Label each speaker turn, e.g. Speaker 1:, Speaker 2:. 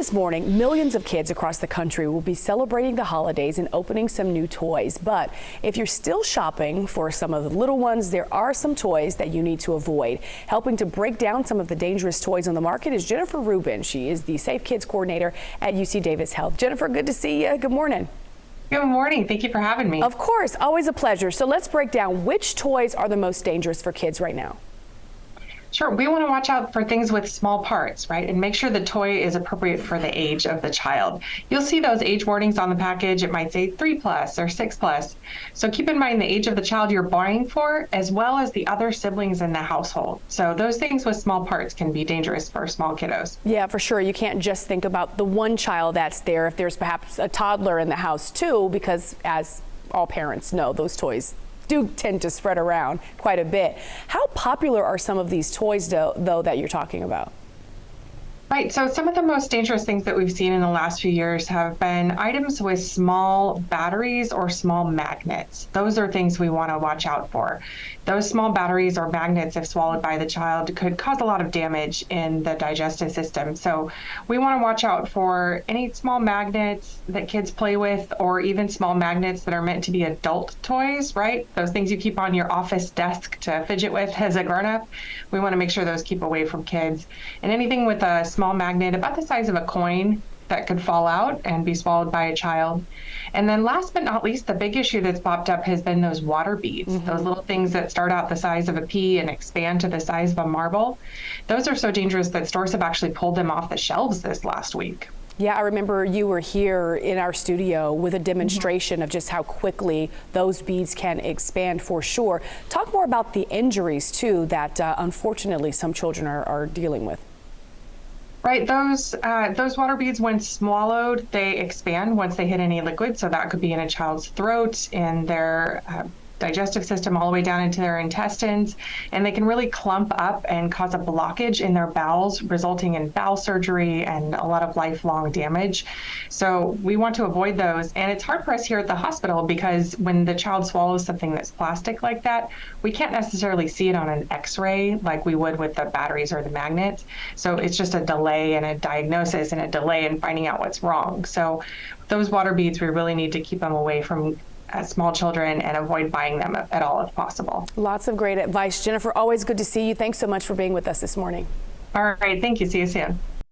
Speaker 1: this morning, millions of kids across the country will be celebrating the holidays and opening some new toys. But if you're still shopping for some of the little ones, there are some toys that you need to avoid. Helping to break down some of the dangerous toys on the market is Jennifer Rubin. She is the Safe Kids Coordinator at UC Davis Health. Jennifer, good to see you. Good morning.
Speaker 2: Good morning. Thank you for having me.
Speaker 1: Of course, always a pleasure. So let's break down which toys are the most dangerous for kids right now.
Speaker 2: Sure. We want to watch out for things with small parts, right? And make sure the toy is appropriate for the age of the child. You'll see those age warnings on the package. It might say 3+ or 6+. So keep in mind the age of the child you're buying for, as well as the other siblings in the household. So those things with small parts can be dangerous for small kiddos.
Speaker 1: Yeah, for sure. You can't just think about the one child that's there if there's perhaps a toddler in the house too, because as all parents know, those toys do tend to spread around quite a bit. How popular are some of these toys though that you're talking about?
Speaker 2: Right. So some of the most dangerous things that we've seen in the last few years have been items with small batteries or small magnets. Those are things we want to watch out for. Those small batteries or magnets, if swallowed by the child, could cause a lot of damage in the digestive system. So we want to watch out for any small magnets that kids play with, or even small magnets that are meant to be adult toys, right? Those things you keep on your office desk to fidget with as a grown-up. We want to make sure those keep away from kids. And anything with a small magnet about the size of a coin that could fall out and be swallowed by a child. And then last but not least, the big issue that's popped up has been those water beads, those little things that start out the size of a pea and expand to the size of a marble. Those are so dangerous that stores have actually pulled them off the shelves this last week.
Speaker 1: Yeah, I remember you were here in our studio with a demonstration of just how quickly those beads can expand for sure. Talk more about the injuries too that unfortunately some children are dealing with.
Speaker 2: Right, those water beads, when swallowed, they expand once they hit any liquid. So that could be in a child's throat, in their digestive system, all the way down into their intestines, and they can really clump up and cause a blockage in their bowels, resulting in bowel surgery and a lot of lifelong damage. So we want to avoid those. And it's hard for us here at the hospital because when the child swallows something that's plastic like that, we can't necessarily see it on an X-ray like we would with the batteries or the magnets. So it's just a delay in a diagnosis and a delay in finding out what's wrong. So those water beads, we really need to keep them away from small children and avoid buying them at all if possible.
Speaker 1: Lots of great advice. Jennifer, always good to see you. Thanks so much for being with us this morning.
Speaker 2: All right. Thank you. See you soon.